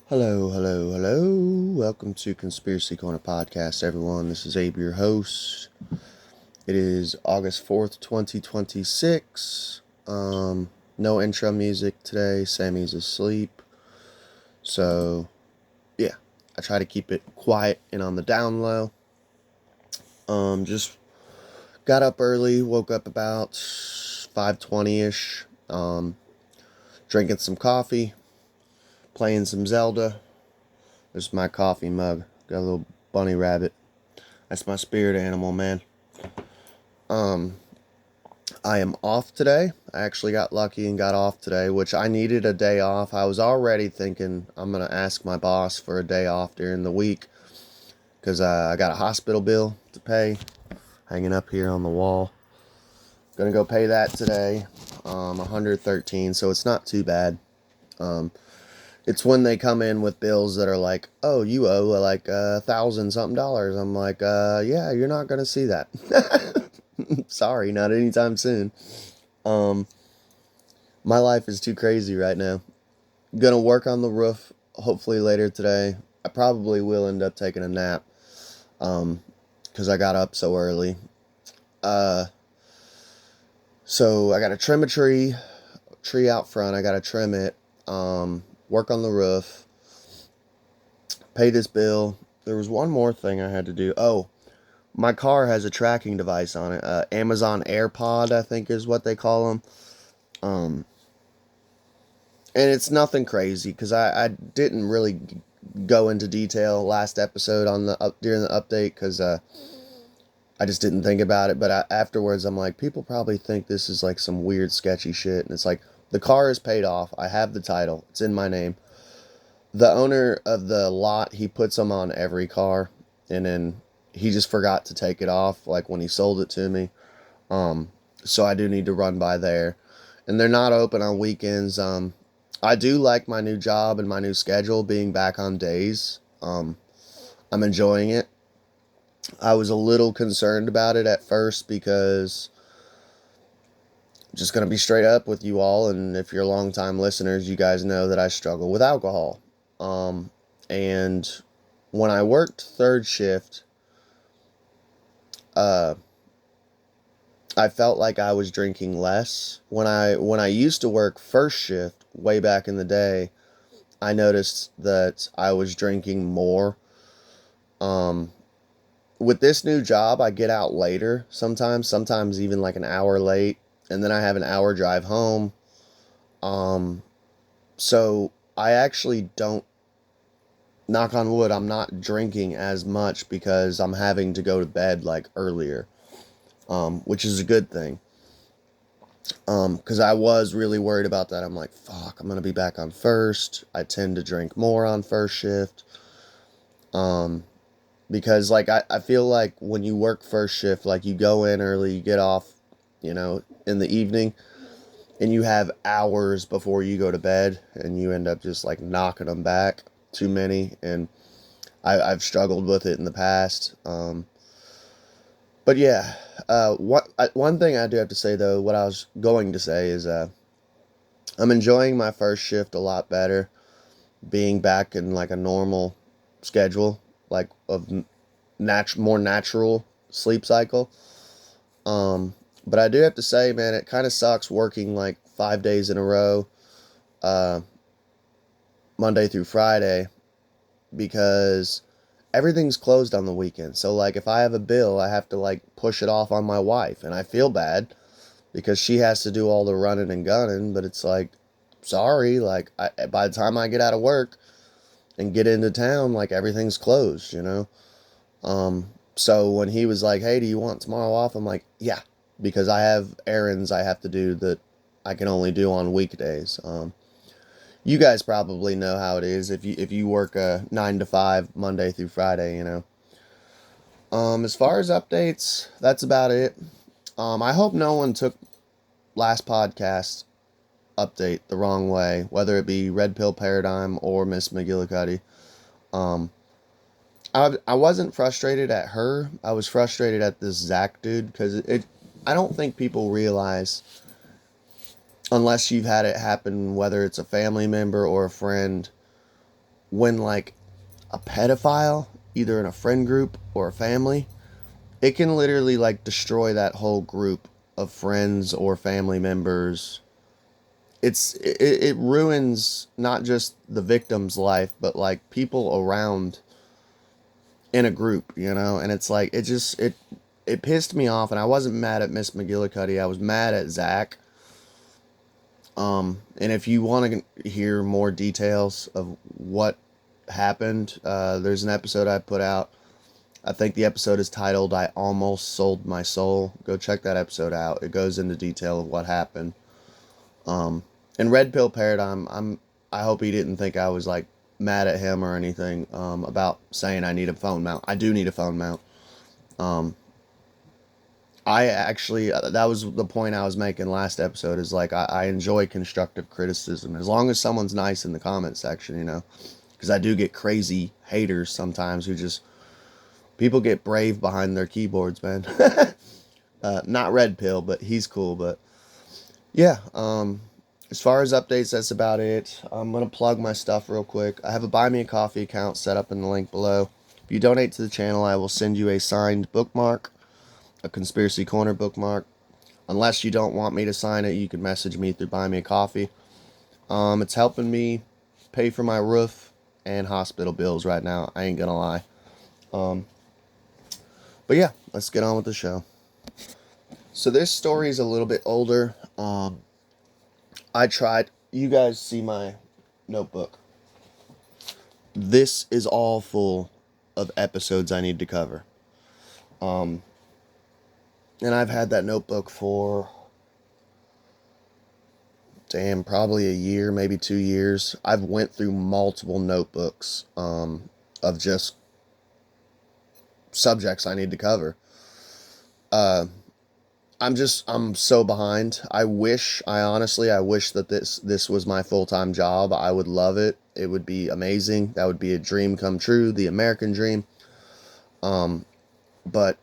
Hello, hello, hello. Welcome to Conspiracy Corner Podcast, everyone. This is Abe, your host. It is August 4th, 2026. No intro music today. Sammy's asleep. So, yeah, I try to keep it quiet and on the down low. Just got up early, woke up about 5:20ish. Drinking some coffee, playing some Zelda. This is my coffee mug. Got a little bunny rabbit. That's my spirit animal, man. I am off today. I actually got lucky and got off today, which I needed a day off. I was already thinking I'm going to ask my boss for a day off during the week because I got a hospital bill to pay hanging up here on the wall. Going to go pay that today, 113, so it's not too bad. It's when they come in with bills that are like, oh, you owe like $1,000 something dollars. I'm like, yeah, you're not going to see that. Sorry, not anytime soon. My life is too crazy right now. Gonna work on the roof hopefully later today. I probably will end up taking a nap because I got up so early. So I gotta trim a tree out front. I gotta trim it. Work on the roof. Pay this bill. There was one more thing I had to do. Oh, my car has a tracking device on it. Amazon AirPod, I think is what they call them. And it's nothing crazy because I didn't really go into detail last episode on the during the update because I just didn't think about it. But afterwards, I'm like, people probably think this is like some weird sketchy shit, and it's like the car is paid off. I have the title. It's in my name. The owner of the lot, he puts them on every car, and then he just forgot to take it off like when he sold it to me. So I do need to run by there, and they're not open on weekends. I do like my new job and my new schedule being back on days. I'm enjoying it. I was a little concerned about it at first because I'm just going to be straight up with you all. And if you're longtime listeners, you guys know that I struggle with alcohol. And when I worked third shift, I felt like I was drinking less. When I used to work first shift way back in the day, I noticed that I was drinking more. With this new job, I get out later sometimes even like an hour late, and then I have an hour drive home. So I actually don't, knock on wood, I'm not drinking as much because I'm having to go to bed like earlier, which is a good thing. Because I was really worried about that. I'm like, fuck, I'm gonna be back on first. I tend to drink more on first shift. Because like I feel like when you work first shift, like you go in early, you get off, in the evening, and you have hours before you go to bed, and you end up just like knocking them back too many. And I've struggled with it in the past. But yeah, one thing I do have to say though, what I was going to say is I'm enjoying my first shift a lot better, being back in like a normal schedule, like of more natural sleep cycle. But I do have to say, man, it kind of sucks working like 5 days in a row, uh, Monday through Friday, because everything's closed on the weekend. So like if I have a bill, I have to like push it off on my wife, and I feel bad because she has to do all the running and gunning. But it's like, sorry, like by the time I get out of work and get into town, like everything's closed. So when he was like, hey, do you want tomorrow off? I'm like, yeah, because I have errands I have to do that I can only do on weekdays. You guys probably know how it is if you work a 9 to 5 Monday through Friday. As far as updates, that's about it. I hope no one took last podcast update the wrong way, whether it be Red Pill Paradigm or Miss McGillicuddy. Um, I wasn't frustrated at her. I was frustrated at this Zach dude because I don't think people realize, unless you've had it happen, whether it's a family member or a friend, when like a pedophile, either in a friend group or a family, it can literally like destroy that whole group of friends or family members. It ruins not just the victim's life, but like people around in a group, you know. And it's like it pissed me off, and I wasn't mad at Miss McGillicuddy. I was mad at Zach. And if you want to hear more details of what happened, there's an episode I put out. I think the episode is titled "I Almost Sold My Soul." Go check that episode out. It goes into detail of what happened. And Red Pill Paradigm, I hope he didn't think I was like mad at him or anything about saying I need a phone mount. I do need a phone mount. I actually, that was the point I was making last episode, is like I enjoy constructive criticism as long as someone's nice in the comment section, you know, because I do get crazy haters sometimes who just, people get brave behind their keyboards, man. Not Red Pill, but he's cool. But yeah, as far as updates, that's about it. I'm going to plug my stuff real quick. I have a Buy Me a Coffee account set up in the link below. If you donate to the channel, I will send you a signed bookmark, a Conspiracy Corner bookmark. Unless you don't want me to sign it, you can message me through Buy Me a Coffee. It's helping me pay for my roof and hospital bills right now. I ain't going to lie. But yeah, let's get on with the show. So this story is a little bit older. I tried. You guys see my notebook. This is all full of episodes I need to cover. And I've had that notebook for, damn, probably a year, maybe 2 years. I've went through multiple notebooks of just subjects I need to cover. I'm so behind. I wish that this was my full-time job. I would love it. It would be amazing. That would be a dream come true, the American dream. But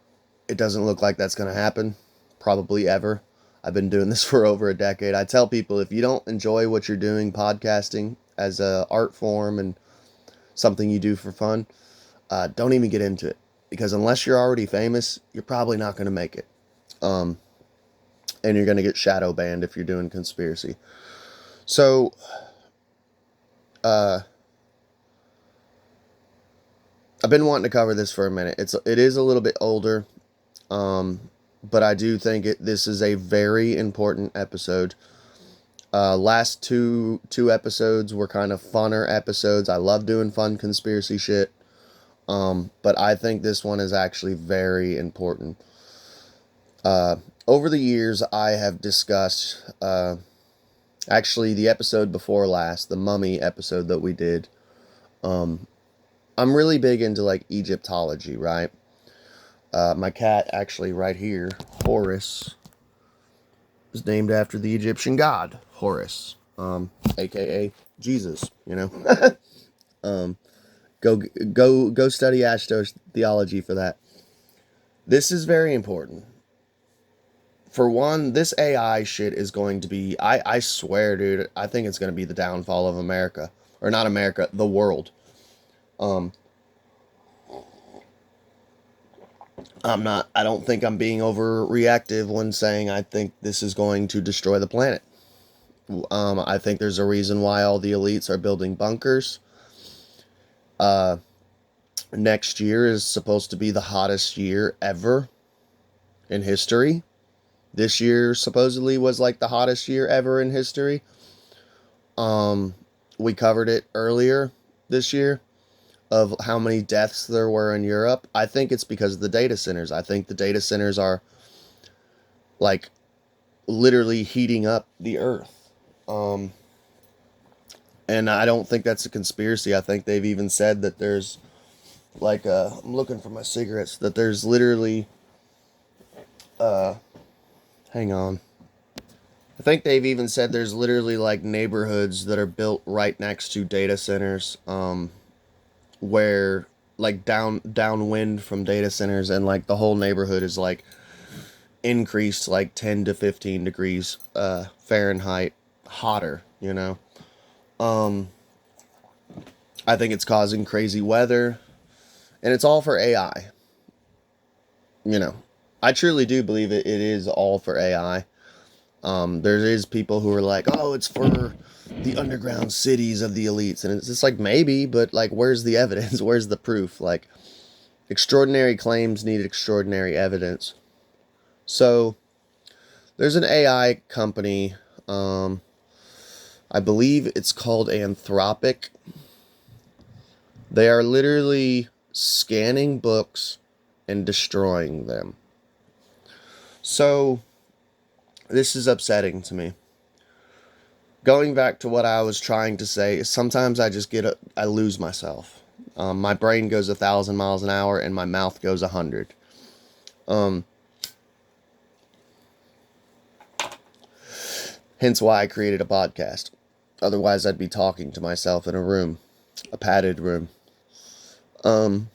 it doesn't look like that's going to happen, probably ever. I've been doing this for over a decade. I tell people, if you don't enjoy what you're doing, podcasting as a art form and something you do for fun, don't even get into it, because unless you're already famous, you're probably not going to make it. And you're going to get shadow banned if you're doing conspiracy. So, I've been wanting to cover this for a minute. It is a little bit older, but I do think this is a very important episode. Last two episodes were kind of funner episodes. I love doing fun conspiracy shit. But I think this one is actually very important. Over the years, I have discussed, actually the episode before last, the mummy episode that we did. I'm really big into like Egyptology, right? My cat, actually right here, Horus, is named after the Egyptian god Horus, aka Jesus. You know, go study astrotheology for that. This is very important. For one, this AI shit is going to be, I swear, dude, I think it's going to be the downfall of America. Or not America, the world. I don't think I'm being overreactive when saying I think this is going to destroy the planet. I think there's a reason why all the elites are building bunkers. Next year is supposed to be the hottest year ever in history. This year supposedly was like the hottest year ever in history. We covered it earlier this year of how many deaths there were in Europe. I think it's because of the data centers. I think the data centers are like literally heating up the earth. And I don't think that's a conspiracy. I think they've even said that there's like, I'm looking for my cigarettes, that there's literally, hang on. I think they've even said there's literally like neighborhoods that are built right next to data centers, where like downwind from data centers, and like the whole neighborhood is like increased like 10 to 15 degrees Fahrenheit hotter, you know. I think it's causing crazy weather, and it's all for AI. You know, I truly do believe it is all for AI. There is people who are like, oh, it's for the underground cities of the elites, and it's just like maybe, but like, where's the evidence? Where's the proof? Like, extraordinary claims need extraordinary evidence. So there's an AI company. I believe it's called Anthropic. They are literally scanning books and destroying them. So this is upsetting to me. Going back to what I was trying to say, sometimes I lose myself. My brain goes 1,000 miles an hour and my mouth goes 100. Um, Hence why I created a podcast. Otherwise, I'd be talking to myself in a room, a padded room. I'm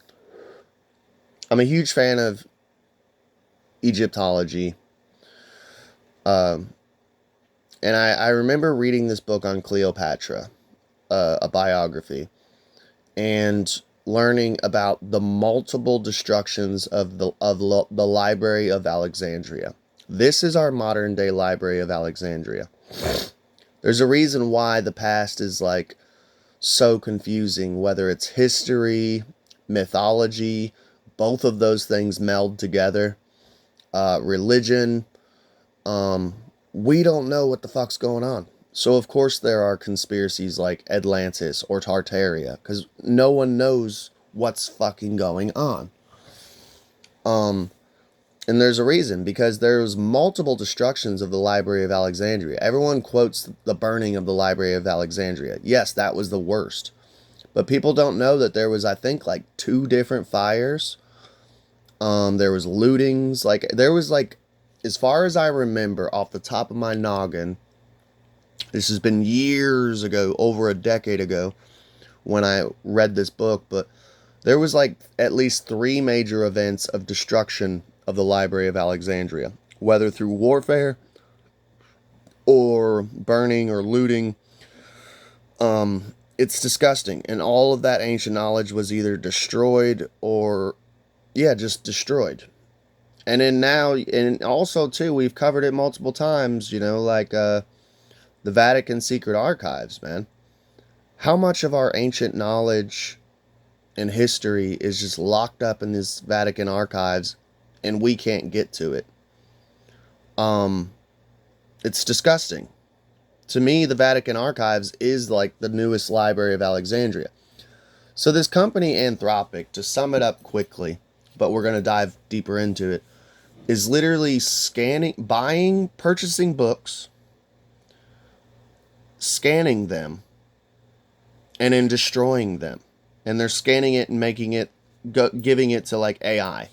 a huge fan of Egyptology. And I remember reading this book on Cleopatra, a biography, and learning about the multiple destructions of the Library of Alexandria. This is our modern day Library of Alexandria. There's a reason why the past is like so confusing, whether it's history, mythology, both of those things meld together, religion. We don't know what the fuck's going on. So of course there are conspiracies like Atlantis or Tartaria, because no one knows what's fucking going on. And there's a reason, because there was multiple destructions of the Library of Alexandria. Everyone quotes the burning of the Library of Alexandria. Yes, that was the worst. But people don't know that there was, I think, like 2 different fires. There was lootings. As far as I remember, off the top of my noggin, this has been years ago, over a decade ago, when I read this book, but there was like at least 3 major events of destruction of the Library of Alexandria, whether through warfare or burning or looting. It's disgusting, and all of that ancient knowledge was either destroyed or, yeah, just destroyed. And then now, and also too, we've covered it multiple times, like the Vatican secret archives, man. How much of our ancient knowledge and history is just locked up in these Vatican archives and we can't get to it? It's disgusting. To me, the Vatican archives is like the newest Library of Alexandria. So this company, Anthropic, to sum it up quickly, but we're going to dive deeper into it, is literally purchasing books, scanning them, and then destroying them. And they're scanning it and giving it to like AI.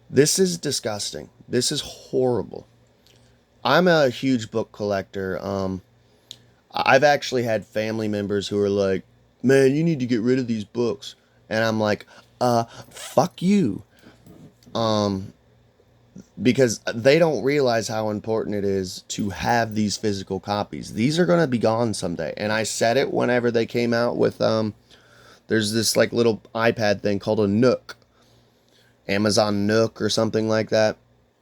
This is disgusting. This is horrible. I'm a huge book collector. I've actually had family members who are like, man, you need to get rid of these books. And I'm like, fuck you. Because they don't realize how important it is to have these physical copies. These are going to be gone someday. And I said it whenever they came out with, there's this like little iPad thing called a Nook. Amazon Nook or something like that.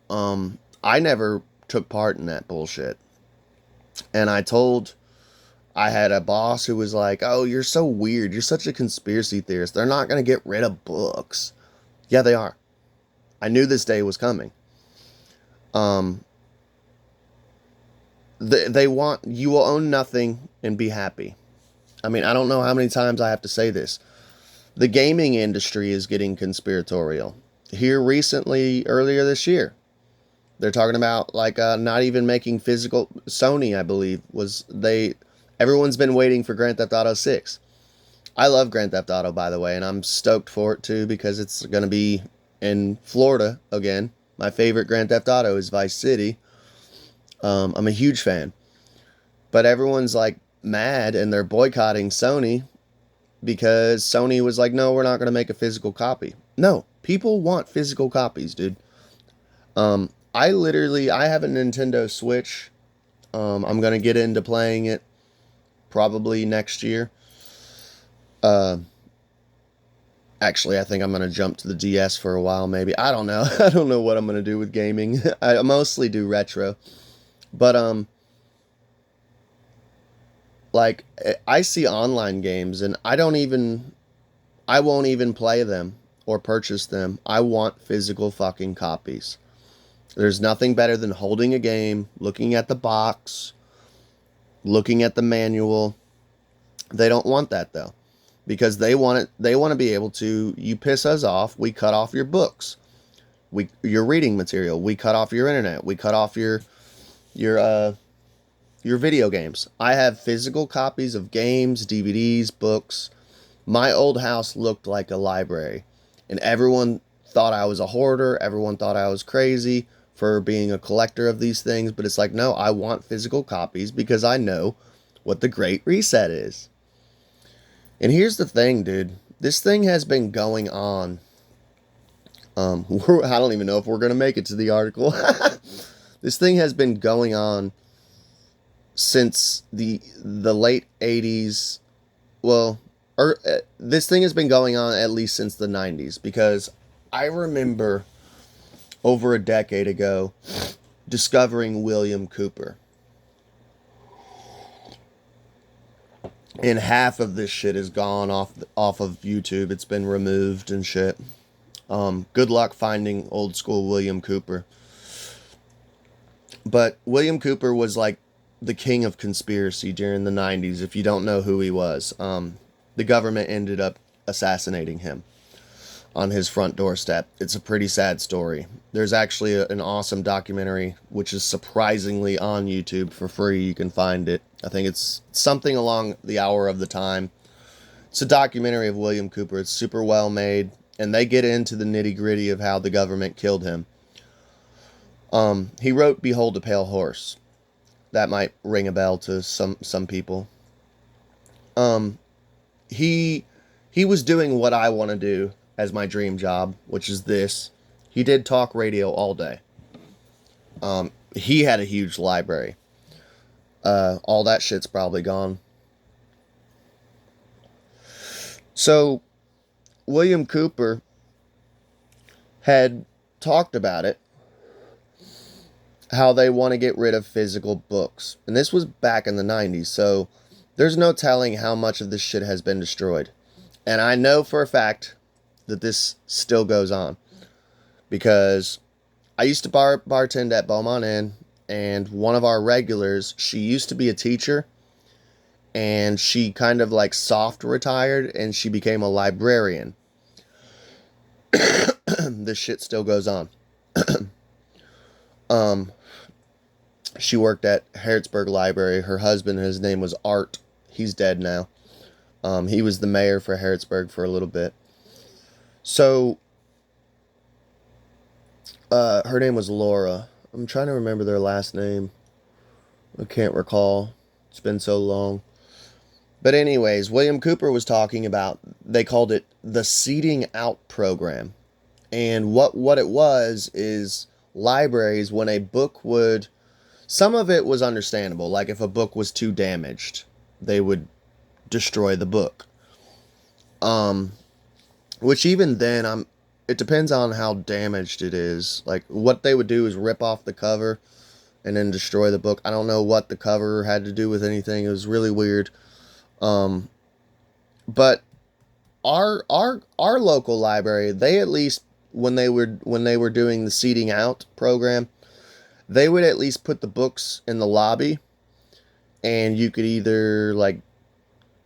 I never took part in that bullshit. And I had a boss who was like, oh, you're so weird. You're such a conspiracy theorist. They're not going to get rid of books. Yeah, they are. I knew this day was coming. They want, you will own nothing and be happy. I mean, I don't know how many times I have to say this. The gaming industry is getting conspiratorial. Here recently, earlier this year, they're talking about like not even making physical. Sony, I believe, everyone's been waiting for Grand Theft Auto 6. I love Grand Theft Auto, by the way, and I'm stoked for it too because it's going to be in Florida again. My favorite Grand Theft Auto is Vice City. I'm a huge fan. But everyone's like mad and they're boycotting Sony because Sony was like, no, we're not going to make a physical copy. No, people want physical copies, dude. I have a Nintendo Switch. I'm going to get into playing it probably next year. Uh, Actually, I think I'm gonna jump to the DS for a while. Maybe I don't know. I don't know what I'm gonna do with gaming. I mostly do retro, but like I see online games, and I won't even play them or purchase them. I want physical fucking copies. There's nothing better than holding a game, looking at the box, looking at the manual. They don't want that though, because they want it. They want to be able to. You piss us off, we cut off your books, your reading material. We cut off your internet. We cut off your uh your video games. I have physical copies of games, DVDs, books. My old house looked like a library, and everyone thought I was a hoarder. Everyone thought I was crazy for being a collector of these things, but it's like, no, I want physical copies because I know what the Great Reset is. And here's the thing, dude. This thing has been going on. I don't even know if we're going to make it to the article. This thing has been going on since the late 80s. Well, this thing has been going on at least since the 90s, because I remember over a decade ago discovering William Cooper. And half of this shit is gone off of YouTube. It's been removed and shit. Good luck finding old school William Cooper. But William Cooper was like the king of conspiracy during the 90s, if you don't know who he was. The government ended up assassinating him on his front doorstep. It's a pretty sad story. There's actually an awesome documentary, which is surprisingly on YouTube for free. You can find it. I think it's something along the hour of the time. It's a documentary of William Cooper. It's super well made, and they get into the nitty gritty of how the government killed him. He wrote "Behold a Pale Horse." That might ring a bell to some people. He was doing what I want to do as my dream job, which is this. He did talk radio all day. He had a huge library. All that shit's probably gone. So, William Cooper had talked about it, how they want to get rid of physical books. And this was back in the 90s, so there's no telling how much of this shit has been destroyed. And I know for a fact that this still goes on, because I used to bartend at Beaumont Inn, and one of our regulars, she used to be a teacher, and she kind of like soft retired, and she became a librarian. This shit still goes on. She worked at Harrodsburg Library. Her husband, his name was Art. He's dead now. He was the mayor for Harrodsburg for a little bit. So, her name was Laura. I'm trying to remember their last name. I can't recall. It's been so long. But anyways, William Cooper was talking about, they called it the seeding out program. And what it was is libraries, when a book would, some of it was understandable. Like if a book was too damaged, they would destroy the book. Which even then, it depends on how damaged it is. Like what they would do is rip off the cover and then destroy the book. I don't know what the cover had to do with anything. It was really weird. But our local library, they at least, when they were doing the seeding out program, they would at least put the books in the lobby, and you could either like,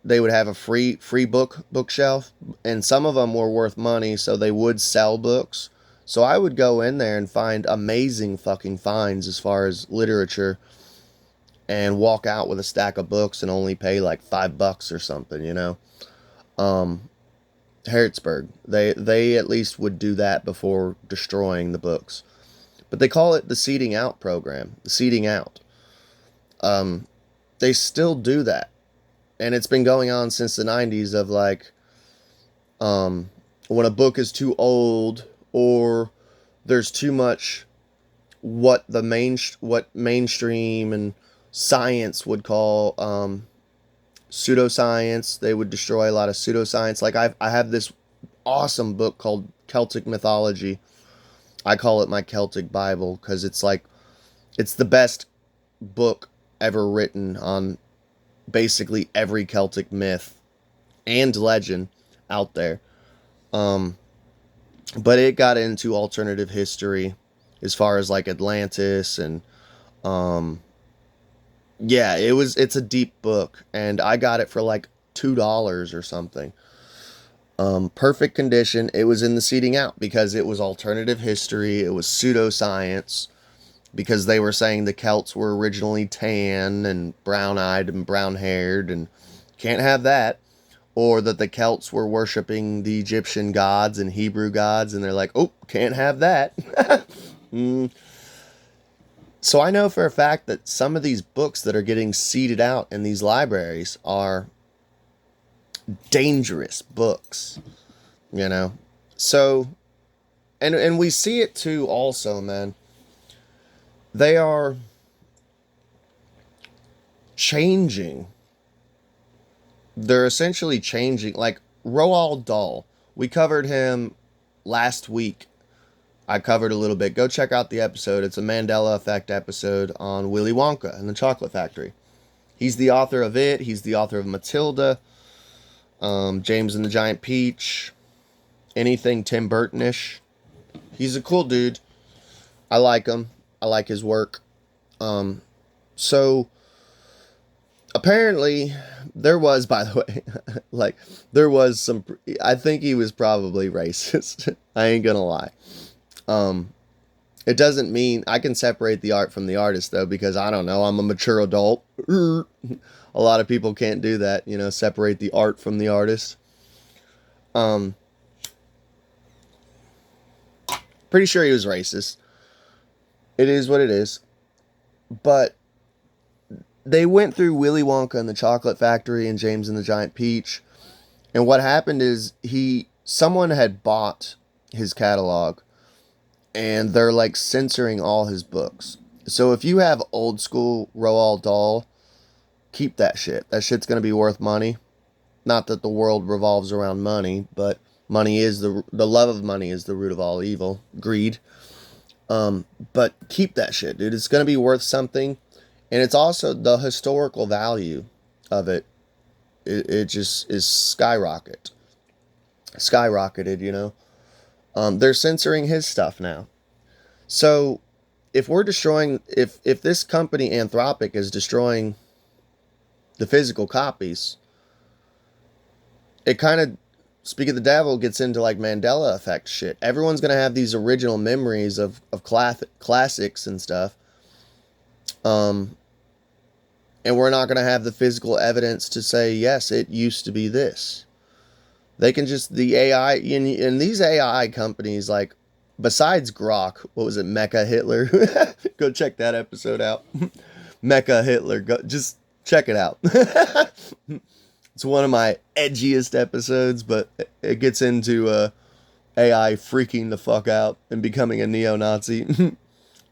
they would have a free bookshelf, and some of them were worth money, so they would sell books. So I would go in there and find amazing fucking finds as far as literature, and walk out with a stack of books and only pay like $5 or something, you know. Harrodsburg, they at least would do that before destroying the books. But they call it the seeding out program, the seeding out. They still do that. And it's been going on since the 90s of like, when a book is too old, or there's too much what mainstream and science would call pseudoscience. They would destroy a lot of pseudoscience. Like I have this awesome book called Celtic Mythology. I call it my Celtic Bible because it's like it's the best book ever written on basically every Celtic myth and legend out there. Um, but it got into alternative history as far as like Atlantis and um, yeah, it's a deep book and I got it for like $2 or something. Perfect condition. It was in the seating out because it was alternative history. It was pseudoscience because they were saying the Celts were originally tan and brown eyed and brown haired and can't have that. Or that the Celts were worshiping the Egyptian gods and Hebrew gods and they're like, oh, can't have that. mm. So I know for a fact that some of these books that are getting seeded out in these libraries are dangerous books, you know? So, and we see it too also, man. They are changing. They're essentially changing. Like Roald Dahl, we covered him last week. I covered a little bit. Go check out the episode. It's a Mandela Effect episode on Willy Wonka and the Chocolate Factory. He's the author of it. He's the author of Matilda, James and the Giant Peach, anything Tim Burton-ish. He's a cool dude. I like him. I like his work. So apparently there was, by the way, like there was some, I think he was probably racist. I ain't gonna lie. It doesn't mean I can separate the art from the artist though, because I don't know, I'm a mature adult. A lot of people can't do that, you know, separate the art from the artist. Pretty sure he was racist. It is what it is. But they went through Willy Wonka and the Chocolate Factory and James and the Giant Peach. And what happened is someone had bought his catalog and they're like censoring all his books. So if you have old school Roald Dahl, keep that shit. That shit's going to be worth money. Not that the world revolves around money, but money is the love of money is the root of all evil, greed. But keep that shit, dude. It's going to be worth something. And it's also the historical value of it. It just is skyrocketed, you know. They're censoring his stuff now. So if we're destroying, if this company Anthropic is destroying the physical copies, it kind of, speak of the devil, gets into like Mandela effect shit. Everyone's going to have these original memories of classics and stuff. And we're not going to have the physical evidence to say, yes, it used to be this. They can just, the AI, in these AI companies, like, besides Grok, what was it, Mecha Hitler? Go check that episode out. Mecha Hitler, go, just check it out. It's one of my edgiest episodes, but it gets into AI freaking the fuck out and becoming a neo-Nazi. And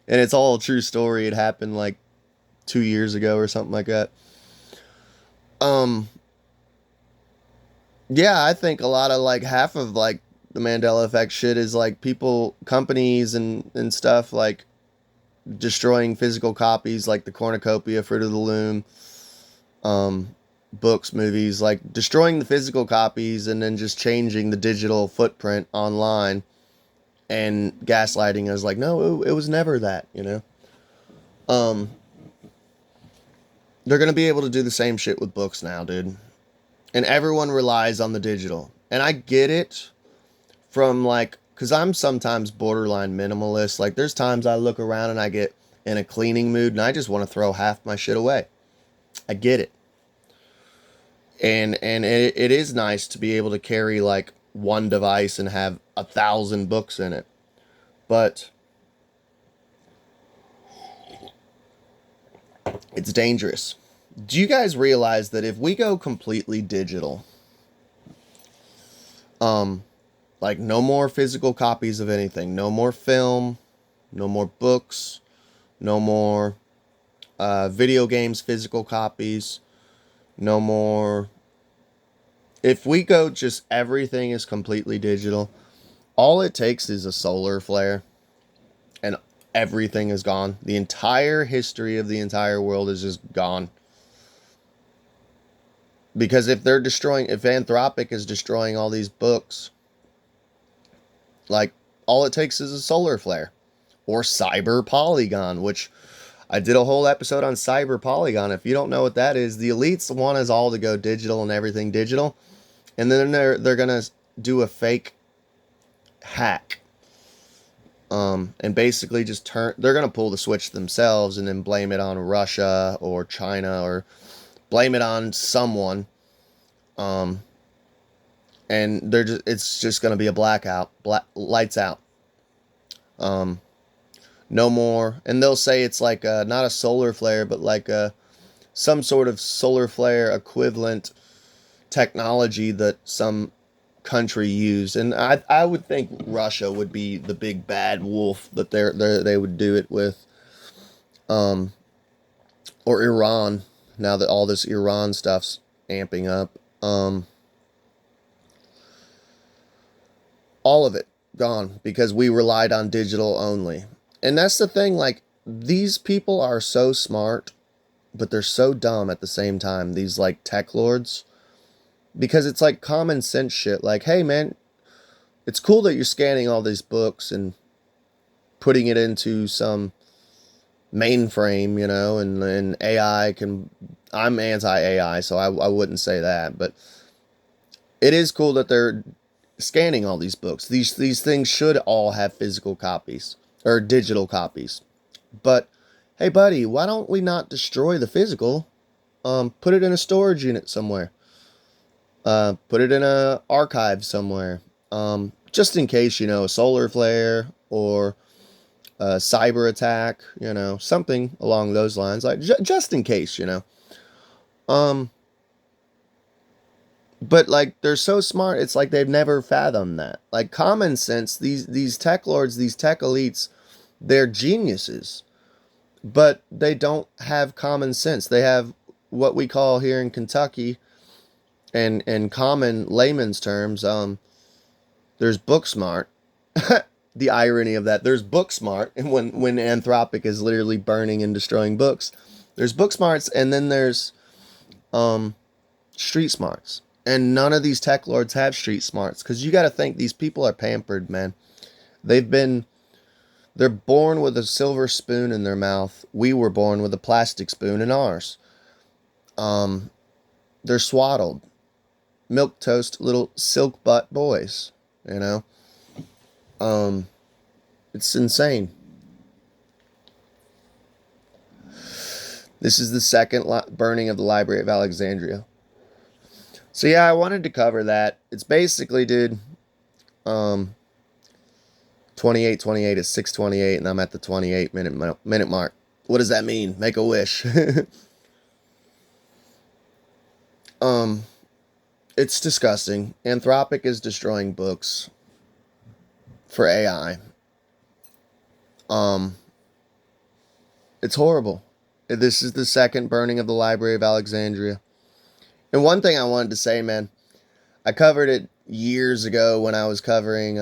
it's all a true story. It happened like 2 years ago or something like that. Yeah, I think a lot of like half of like the Mandela effect shit is like people, companies and stuff like destroying physical copies, like the cornucopia, Fruit of the Loom, books, movies, like destroying the physical copies and then just changing the digital footprint online and gaslighting us like, no, it was never that, you know. They're going to be able to do the same shit with books now, dude. And everyone relies on the digital. And I get it from like, because I'm sometimes borderline minimalist. Like there's times I look around and I get in a cleaning mood and I just want to throw half my shit away. I get it. And it is nice to be able to carry like one device and have 1,000 books in it. But it's dangerous. Do you guys realize that if we go completely digital, like no more physical copies of anything, no more film, no more books, no more video games, physical copies, No more. If we go just everything is completely digital, all it takes is a solar flare and everything is gone. The entire history of the entire world is just gone. Because if Anthropic is destroying all these books, like, all it takes is a solar flare or cyber polygon, which I did a whole episode on cyber polygon. If you don't know what that is, the elites want us all to go digital and everything digital, and then they're gonna do a fake hack, and basically just they're gonna pull the switch themselves and then blame it on Russia or China or blame it on someone, um, and it's just gonna be a blackout, lights out. Um, no more, and they'll say it's like not a solar flare, but like some sort of solar flare equivalent technology that some country used, and I would think Russia would be the big bad wolf that they would do it with, um, or Iran. Now that all this Iran stuff's amping up, all of it gone because we relied on digital only, and that's the thing. Like, these people are so smart, but they're so dumb at the same time. These like tech lords, because it's like common sense shit. Like, hey man, it's cool that you're scanning all these books and putting it into some mainframe, and AI can. I'm anti AI, so I wouldn't say that, but it is cool that they're scanning all these books. These things should all have physical copies or digital copies. But hey, buddy, why don't we not destroy the physical? Put it in a storage unit somewhere. Put it in a archive somewhere. Just in case, a solar flare or a cyber attack, something along those lines, like just in case, Um, but like they're so smart, it's like they've never fathomed that. Like common sense, these tech lords, these tech elites, they're geniuses, but they don't have common sense. They have what we call here in Kentucky, and in common layman's terms, there's book smart. The irony of that, there's book smart, and when Anthropic is literally burning and destroying books, there's book smarts, and then there's um street smarts. And none of these tech lords have street smarts, because you got to think these people are pampered, man. They've been they're born with a silver spoon in their mouth. We were born with a plastic spoon in ours. Um, they're swaddled, milk toast, little silk butt boys. You know, um, it's insane. This is the second burning of the Library of Alexandria. So yeah, I wanted to cover that. It's basically, dude, um, 28:28 is 6:28, and I'm at the 28 minute mark. What does that mean? Make a wish. um, it's disgusting. Anthropic is destroying books for AI. Um, it's horrible. This is the second burning of the Library of Alexandria. And one thing I wanted to say, man, I covered it years ago when I was covering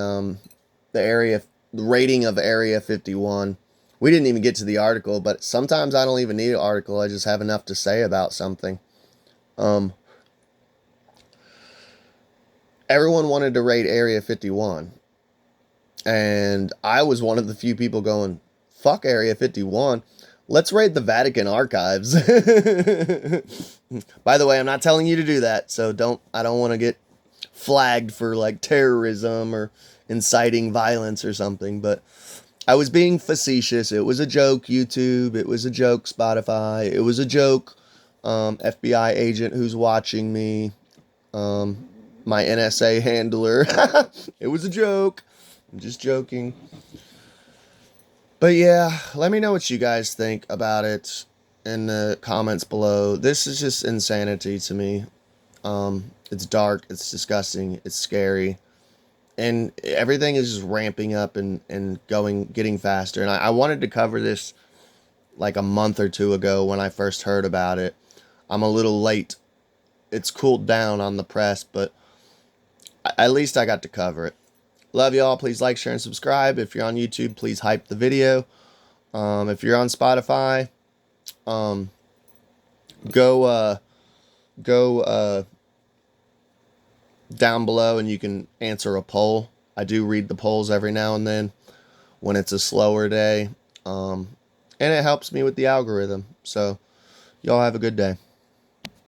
the rating of Area 51. We didn't even get to the article, but sometimes I don't even need an article. I just have enough to say about something. Everyone wanted to raid Area 51. And I was one of the few people going, fuck Area 51. Let's raid the Vatican archives. By the way, I'm not telling you to do that, so I don't want to get flagged for like terrorism or inciting violence or something, but I was being facetious. It was a joke, YouTube. It was a joke, Spotify. It was a joke, FBI agent who's watching me, my NSA handler. It was a joke. I'm just joking. But yeah, let me know what you guys think about it in the comments below. This is just insanity to me. It's dark, it's disgusting, it's scary, and everything is just ramping up and getting faster. And I wanted to cover this like a month or two ago when I first heard about it. I'm a little late it's cooled down on the press, but at least I got to cover it. Love y'all. Please like, share, and subscribe. If you're on YouTube, please hype the video. If you're on Spotify, um, go down below and you can answer a poll. I do read the polls every now and then when it's a slower day, and it helps me with the algorithm. So y'all have a good day.